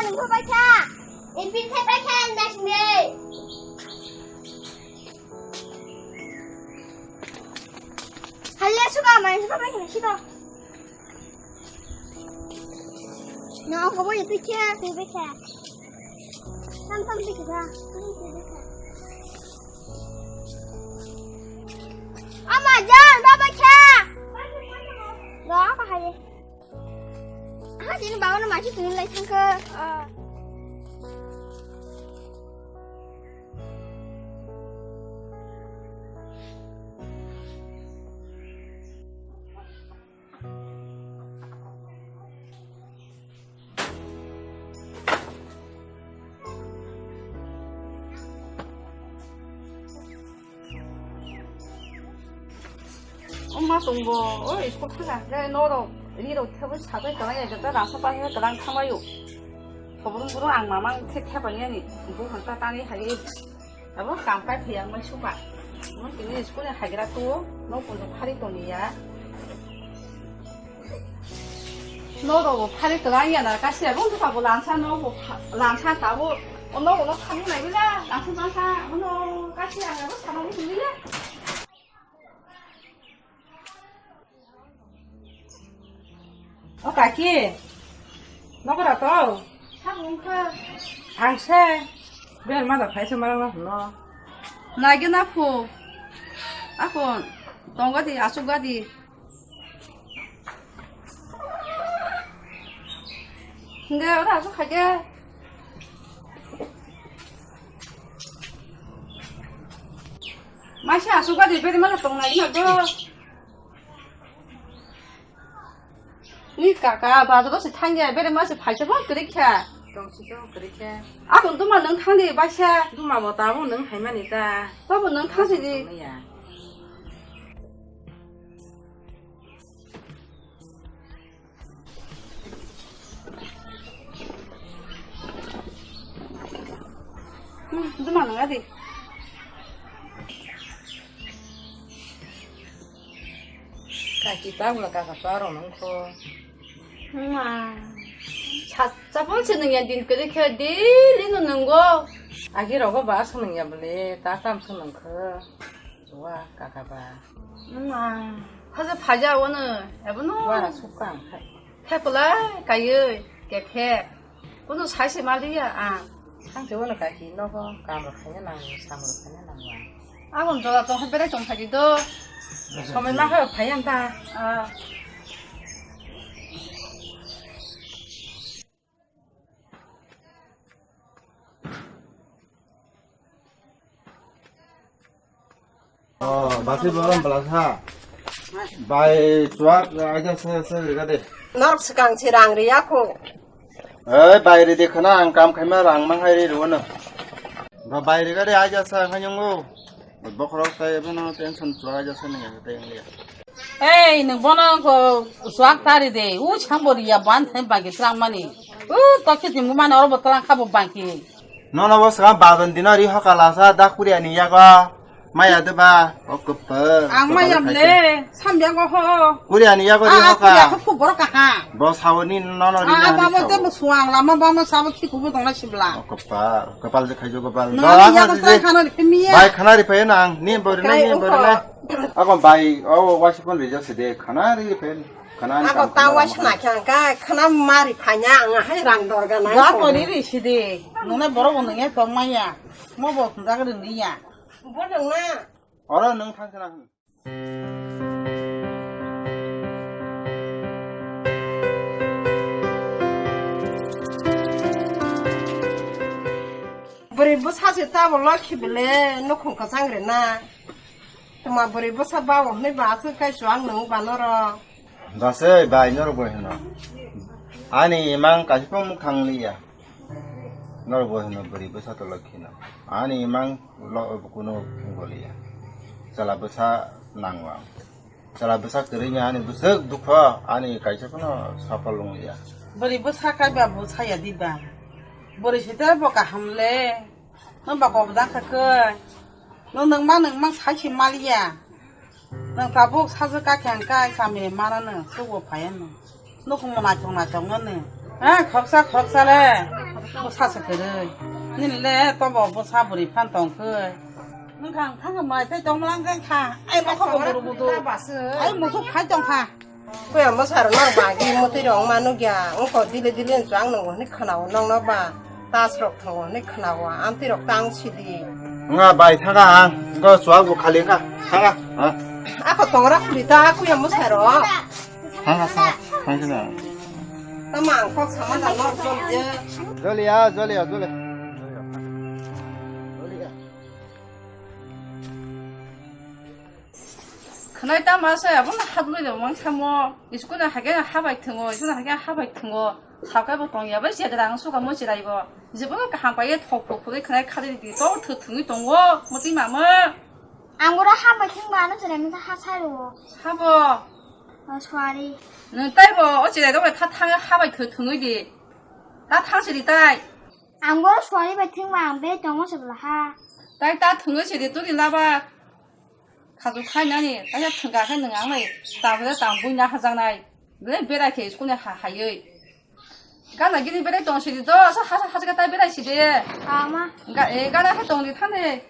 nunggu baca. Impin saya pakai dah sendiri. Halia suka main suka pakai siapa? Nah, kamu itu kia, saya pakai. Sam pakai. Ama jangan baca. Gak apa Halia. Jadi bawa nama sih tuh lagi ke. 엄마 동거 어이 속하가 내 너도 리로 태블 사고 그냥 이제 나서 봐야 그냥 타마요 부릉부릉 악마망 태태버니니 이거 한다 따니 하기 아버 깜빡 그냥만 쇼바 뭐 그게 스쿨에 하기라 또너 본도 팔이 돈이야 너도 뭐 팔이 그랑이야 나 가시 롱도 가고 랑차 너고 랑차 가고 너도 타는 말이야 랑차 랑차 너 가시 안 가고 사는 게 들리냐 Kaki, nó có đào to, chắc cũng khá, ăn xe, bây giờ phải xem mà nó, này cái nắp phụ, đông cái gì, súp cái gì, 근데 어디 가서 가게, 맛이 súp cái gì, bây giờ mà đông này nó 이 까까 봐도 탄게 베레 맛이 팔자고 그렇게 동치도 그렇게 아 그동안 능 탄게 맛이야 누마 못하고 능 할머니다 바보 능 탄시지 누마 능 어디 까지 따구나 까가 따로 넣고 자본치는 게 그렇게 내리는 는 거. 아기라고 봐 서는 야 볼래 따쌈 서는 그 좋아 까가봐 하자 파자 오늘 해보노. 와라 속강 해볼래 가요 개패 오늘 40마리야 아 상태 오늘 까지 넣고 까물 하냐나 사물 하냐나 와 그럼 저가 좀 해배를 좀 하기도 처음에 나가 봐야한다 아 masih belum belasa. Baik, cuak aja saya lihat deh. Nor sekang cirang riaku. Baik di kana angkam kamera ang manghai di mana. Baik di kada aja saya hanyungu. Bokro saya benar tension cuak aja saya nih kita yang lihat. 에이, 너 보는 그 수학다리대 우 참버리야 반템 방기 트랑마니 떡히 무만 얼어 트랑 카보 방기 Nona bos sekarang badan dinari hakalasa dah kuliah nih ya kok. Maya tuh bah, Kokborok. 악마염네 삼병거 허 kuliah nih ya kok di 아, 그래, haka. kokborok 하 Bos hawanin nona di 아, mana 바보 때문에 수학 라마 바보 사고 키고 동나 싶라 kepal deh kayu kepal. 너 야고 쌀 하나 피미야 Baik kanari pe nang, ni boleh. Ako baik, oh washipun reja sede kanari pe kanari. Ako tawa shna kyan ka khana mari phanya nga hai rang dor ga na. 나 머리를 시대 너네 보러 오는 게 정말이야 뭐뭐 군다 그러니야 Bo dong na. Orang neng tangkana. Bwrwi Bwsa se ta bo lokhi bele no khong ka sang re na. Tuma Bwrwi Bwsa ba wo nei ba su kai shuang nong ba no ro. Dase baik nyor boh na. Ani emang kasih pun kangli ya. Nor boh na Bwrwi Bwsa to lokhi na. Ani emang lo kuno ngoli ya. Salah besar nangwa. Salah besar kerinya ani besar duka ani kasih pun sapalung ya. Bwrwi Bwsa ka ba Bwsa ya di ba Bwrwi 시대 보가 함래 너 바고 보다 그 너 능망 사치 말이야 너 바보 사즈가 캔가 사미 말하는 쓰고 봐야는 너 공부 나정 나정은 아 겁사래 뭐 사서 그래. 니네 또뭐 사버리 판동 그냥 한가 뭐 대동랑 가. 아이 뭐 하고 모르고도. 아이 무슨 팔동 가. quê mà sao nó bà kia một tí rong mà nó kìa ông có đi lên choáng nó nó khăn nào nó bà ta sọc thằng nó khăn nào ăn tí rọc tăng chi đi nga bai thaga ngo swago khalenga thaga à có tông ra kuli ta quê mà sao rồi thaga thaga ta mang khóc sao mà nó rồi chứ zolia 그날 딱 마서야 뭐 하루에 너무 참어 이스쿠나 하게 하바이 퉁어 이스쿠나 하게 하바이 퉁어 사과부 동이야 뭐 제대로 수가 뭐지라 이거 이제 보는 거 한바에 톡톡 그래 그날 카드리 또더 퉁이 동어 뭐지 마마 아무로 하바 팅바는 사람이 하사로 하버 좋아리 너 딸보 어찌래도 다 탕에 하바이 그 퉁이디 나 탕실이 딸 아무로 좋아리 바 팅바 안 배동어 싶라 하 딸 퉁이실이 뚜리 나봐 가족 하냐니 다시 퉁가해 능앙의 다음에 당분야 하장나이 내 베라케 이스쿠나 하하여 가나 기니 베라 동시리도 하자가 딸 베라 시리 아마 그러니까 애가나 활동이 타네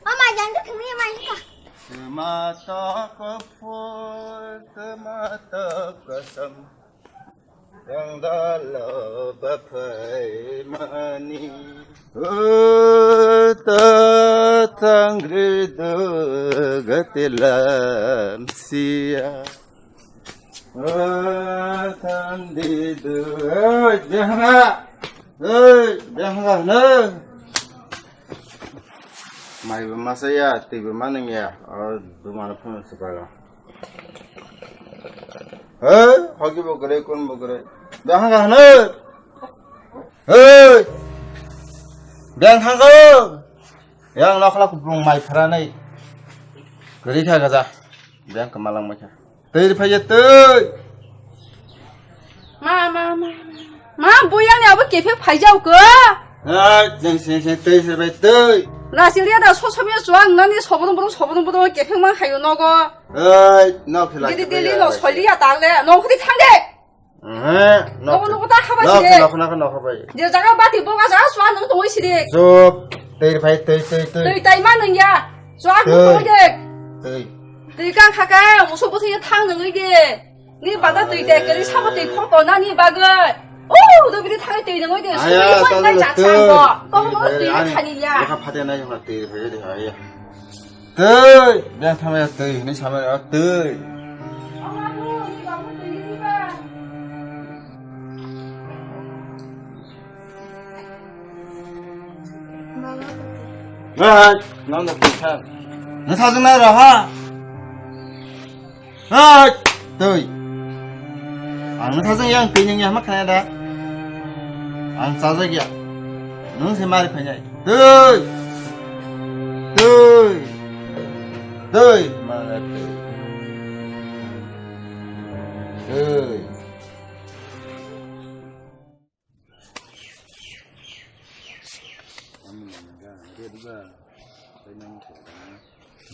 엄마 양도 그게 많으니까 mata kafur mata kasam yang dalam bapai mani tatang rido gatilam sia tan dido jangan na mai masaya tiba mana ya dumana pun sekarang hoki bokre kon bokre dah hangga hana yang nak laku belum mai peranai kerja kerja yang kemalang macam teri payah teri 마 뭐야냐 뭐 개표 파이자오 거 sen teri sampai teri 라실리아다 소소면 좋아 너니 소보동 개표만 하요 너거 너 필라 니들이 너 설리야 달래 너 어디 탕대 너다 하바시래 너 니 자가 바디 뭐가 자 좋아 너 동이시리 저 teri 너희 따이만 능야 좋아 그 동이게 너희 강 가가 무슨 무슨 탕 능이게 니 바다 뜨이대 그리 사고 뜨이 콩도 나니 바글 오, 너 그래 타게 되는 거야. 아야, 손이 자찬 거. 너무 뜨이 타니냐. 내가 파대나 형 뜨이 해야 돼. 아야. 뜨이. 내가 타면 뜨이. 네 타면 뜨이. 엄마도 이거 안 뜨이 봐. 나도 괜찮아. 너 사진 나라 하. 뜨이. 안 사진 양 그냥 양 막하냐 다. 안 싸저기야. 넌 세 마리 패냐? 뜨이. 말아 뜨이.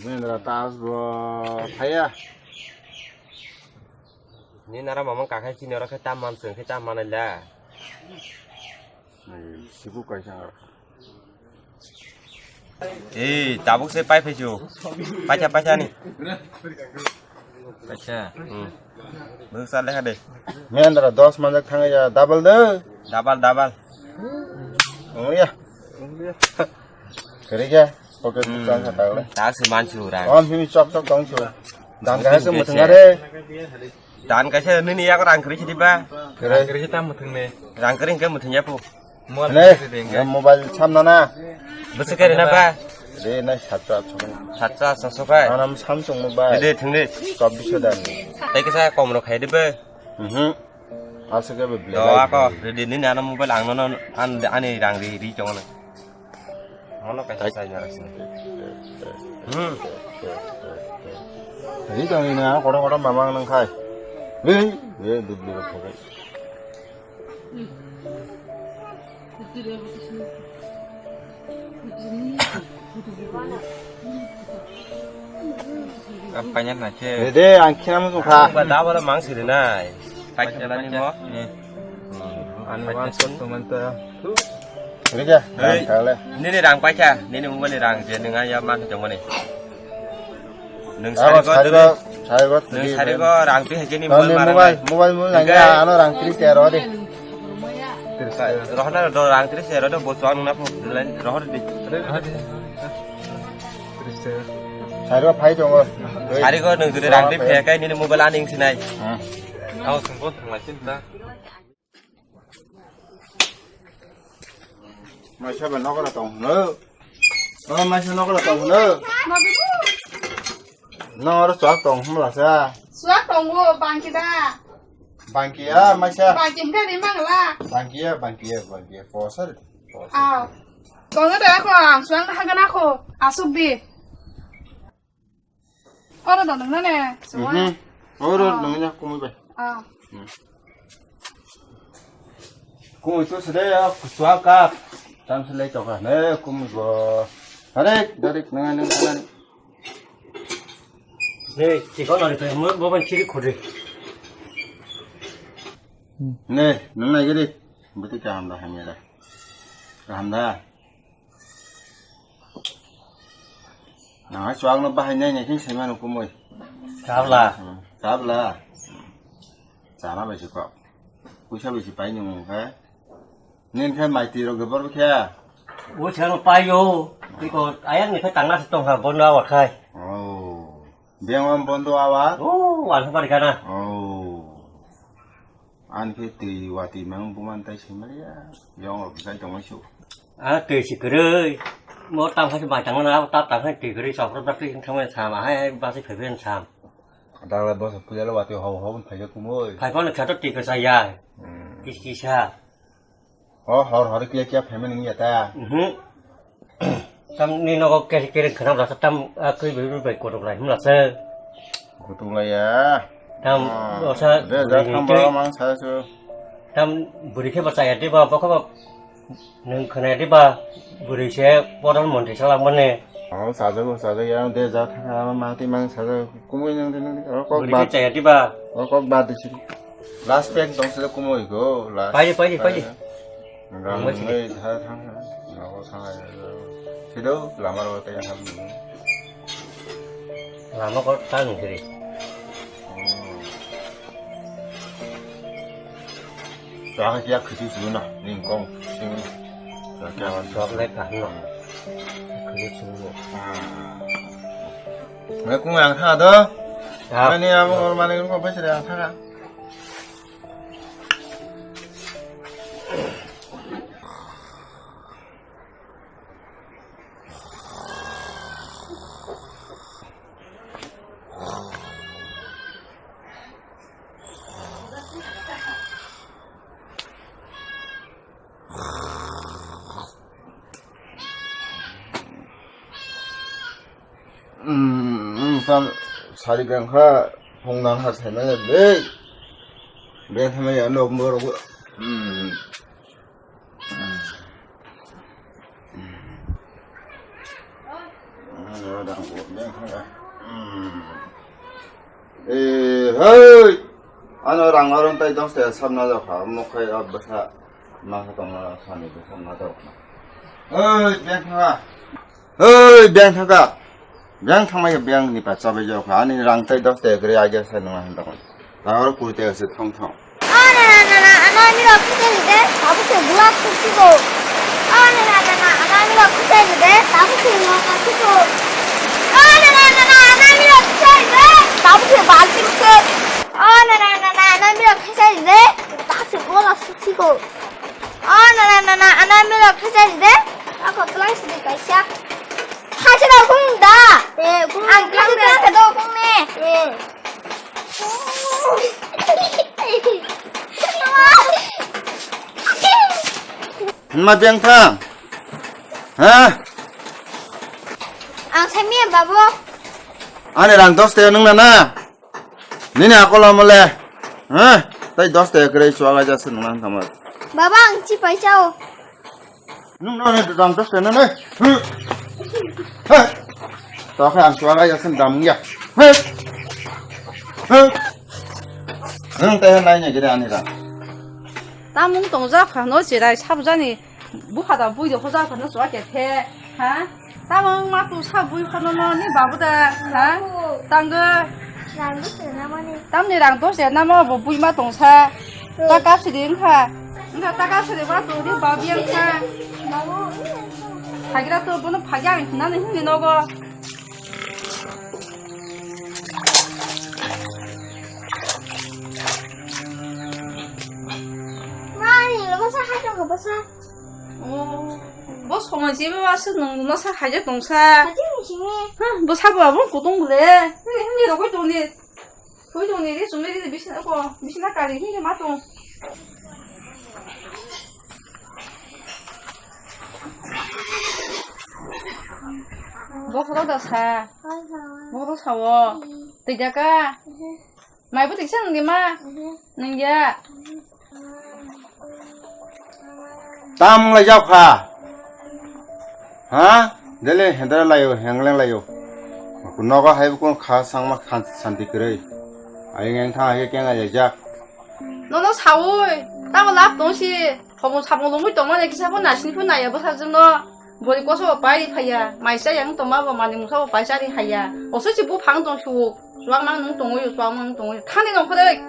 Nên tao vừa thấy à. Nên là mà mong cả hai chi nữa cái tam man sườn cái tam man này là này siku cái sao ê tao bốc xe bay phải chú bay cha nè bay cha bước sang đây đi Nên là 10 man thằng ya double đó double oh ya cái kia pocket bukan satu lah tao sẽ man chú ra on phim chop dong chú dan cái semua tengah deh dan cái xe này có ràng kiri đi ba kiri kiri tam một thằng này ràng kiri cái một thằng nhấp 네, 모바일 참나나. 무슨 개를 나봐? 네, 나 샷자 저거. 사자 성소파. 나는 삼성 모바일. 네, 등네. 서비스다. 대기사 꼼으로 가야 돼. 아스가 블랙. 너 아까 레디는 나는 모바일 안 넣는 안에 랑리 리정은. 하나 같이 사이나 같이. 이 정이나 고랑 마망는 카이. 왜 누블로 보고. Apanya aja. 네, 안 키나면 좀 가. Dah boleh mangsirina. Pakai jalan ni mo. 안 완전 동안다. 그러게. 갈래. Ni rang pakai. Ni mungkin rang je dengan yaman macam ni. Neng 아, sari 잘거. neng sari ko rang pi haji ni 모바일 문 아니야. 안 rang kiri 때려 돼. Rohna do rang kiri sero do bosuan na pun lain roh di. 잘거 파이 정어. Sari ko neng tu rang pi pakai ni mobile aning sinai. Aku semput macam tu. 마셔봐 너거라 똥 너. 마셔 너거라 똥 너. 너를 쫙 똥 몰라서. Suat tunggu bang kita. 방기야 마셔. Bang kita di mana lah? 방기야 보살. Ah, kau nggak ada aku, suang dah kan aku, asup di. Orang dah dengar nih, semua. 어른 너냐 꿈을 봐. Ah, 꿈을 또 쓰래요. 구수할까? 잠시 내 쪽아. 네 꿈을 봐. 다렉 너는 Ni chỉ có nói thôi mới bố mình chỉ khổ đi. 네, 너는 이게 뭐지 감다 합니다. 감다. 나 좋아하는 거 하냐 긴 세만 꿈을. Sabla. Sama besi kok. Kusha besi payung ka. Nên khai mai tiro ke baru kya. Ủa sao nó bay vô? Thì còn ai người phải tặng nó trong hàng bốn đâu khai. Oh. Biang bondo awa. Ồ, hoàn không phải cái nào. Oh. An ke ti wati mang buman tai simalia. Yong lo bisa trong su. À, từ chỉ cứ rơi. Mỗi tặng phải bài tặng nó tao tặng hay từ cứ đi sọc nó đi không phải làm mà hay ba sẽ phải viên làm. Đang là boss punya lo wati hau phải cho kumoi. Phải có là khá tốt thì cái sai dài. Cái xa. Hor kia phải mình nghe ta. Tâm nên nó có cái khả năng là tâm cứ bị cột lại không là sơ. Kutung lah ya. Tâm nó sẽ Dah tambah mang saya su. tâm beri cái bahasa ya dia bah pokok neng kena dia bah beri saya orang mau di salam mana. 사저 yang dia jauh thang mati mang sa저 kumoi yang dia kok Beri bat cái saya dia bah. kok bat di sini. Last pack dong sudah kumoi go. Paji. Enggak kumoi thang. Enggak thang. Sido lama lo kayak ham. Lama kok tahu sendiri. Jangan dia kerja dulu nah, lingkong, sing, jangan Cho lấy cả nó. Cứ xuống. Mấy cũng ăn thà đó. Dạ. Mấy anh em mà này cũng phải sẽ ăn thà. 사리강하 홍남하 세면에 맨 하면 너 뭐라고 헤이 아너랑 어른 따이 동세 삼나도 가 먹고 아버사 마사 동나 산이도 삼나도 어이 뱅타가 Biang thang mai biang ni pa chabe jo kha ni rang tai dos te gre age sa nang han dang la ro ku te se thong thong 아나미가 쿠세인데 나부터 누가 쿠시고 아나미가 쿠세인데 나부터 누가 쿠시고 아나미가 쿠세인데 나부터 마지 쿠세 아나미가 쿠세인데 나부터 누가 쿠시고 나나나나 안하면 하자니 돼? 아까 클래스 니까 시작 하시라고 공다 네 안 클래스도 공네 네 엄마 뱅탕 세미야 바보 아내랑 도스테 능나나 니네 아꼴라 몰래 তাই 10 টাকা করে চোয়াগা যাচ্ছে না আমার বাবা আংচি পয়সাও 능나네 랑 10 টাকা না তোকে আং চোয়াগা যাচ্ছে দামইয়া 응 때는 나이냐 그래 아니라 나몽 동작 너 지라 사부자니 무하다 부이도 호자 그는 쏘겠대 하 나몽 마도 사부이 하노노 니 바보다 하 당거 땀내랑 도세 나마 뭐 부이마 동사 따갑시딩카 그러니까 따갑시딩 마도 우리 바비앙카 자기라도 보는 박양 나는 힘이 너고 bớt hai bớt xa 뭐 소문집에 와서 너무 사 하지 동사 chứ mình chỉ nghe 뭐 사봐 뭐 고동 그래 힘들어 거기 돈이 좀 내리 미신 나까지 힘이 맞도 뭐 그러다 사 뭐로 사워 되자가 말부터 있었는데 마 능자 땀 lại giao khà hả để lên hiện tại là yêu hàng lên là yêu nó có hay cũng khá sang mà khăn santi kiri anh em thang hay cái này giờ 너너 사월 땅을 납 동시 저번 사본 놈을 동안에 기사 본 나신 분 나야 뭐 사진 너 머리 꼬서 빨리 파야 마이사 양 동마고 많이 무서워 발자리 하야 어서지 뭐 방동 쇼 주황망 능 동호요 주황망 동호요 타네 너 그래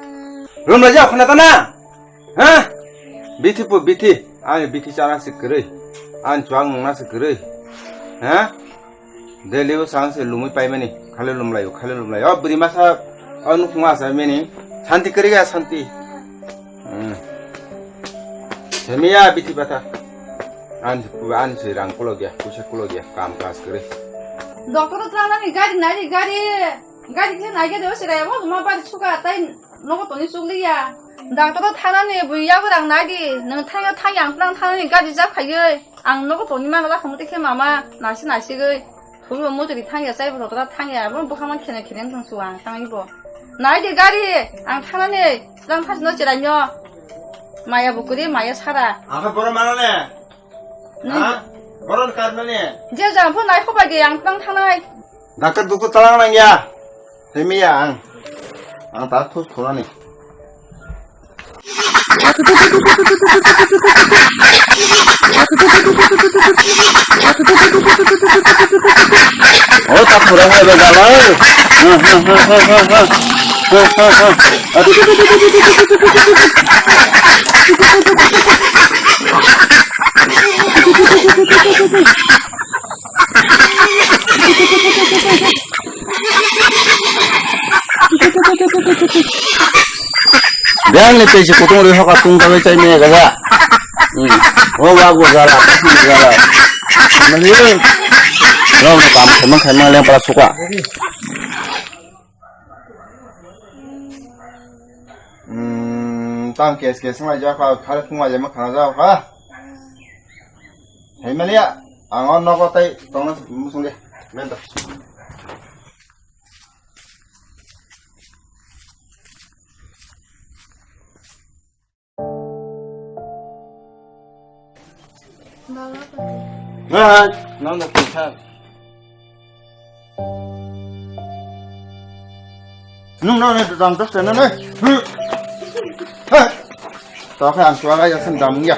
그럼 라자 혼나다나 hả biti anh biti chana se kiri anh chuang mong na se kiri hả để liu sang se lumi pai mani khale lum layo beri masa anu khunga sa mani santi kiri ga santi semia biti bata an se rang kologia pusha kologia kam kas kiri 너도 타나니 가리 그 나게 되었으라 뭐 엄마 빨리 추가 따인 너가 돈이 쏠리야 나도 타나니 뭐 야구랑 나기 너 타야 양랑 타나니 가지 잡하여 안 너가 돈이만 가다 하면 어떻게 마마 나시 그 그거 뭐들이 타야 사이버 더 타야 뭐 하면 걔네 선수 안 상이고 나이게 가리 안 타나니 랑 타지 넣지라며 마야 복그리 마야 살아 아까 뭐라 말하네 아 뭐라 까르네 이제 잠포 나이 호박이 양랑 타나이 나까 누구 따라가는 야 semia ang tatus kurani oh tak kurang ada galau Biar ni pesi kutung ri hoka tung kami cai ni gaza. Oh bagus galah, pasti galah. Nanti, lo nak kemang yang paling suka. Tang kes semua jauh kalau semua jam makan jauh ha. Hei Malia, angon nak tay tong musung deh, mentok. Nó là tình thân. Nó này đang rất là này. Tao phải ăn xóa cái sân đầm nhỉ.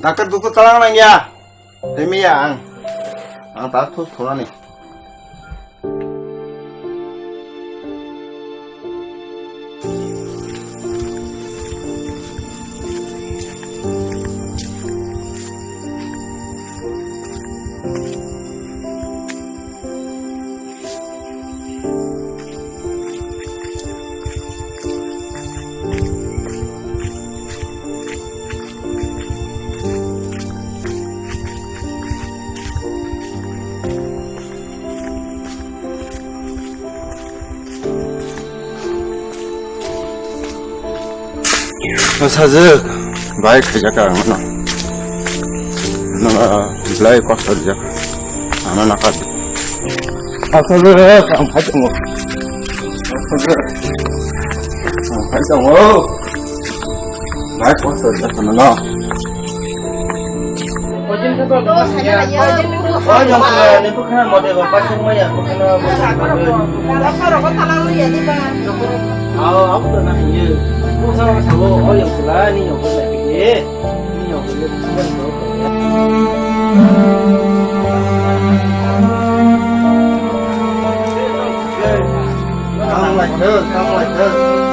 Đã cất tụi tao lang này nha. Thế mi ăn. Ăn tao thuốc thua này. 사즈 바이 크자가 나 블라이 꽉서자 아마 나가 사즈 강 발정 사즈 발정 바이 꽉서자 나 또 사자가요. Jangan ni bukan model pasang maya, bukan model. Kokborok ko talang ya di ba? Aku tu nak ni. Kau sama sama orang yang selain ni yang boleh pergi, ni yang boleh pergi. Come like this.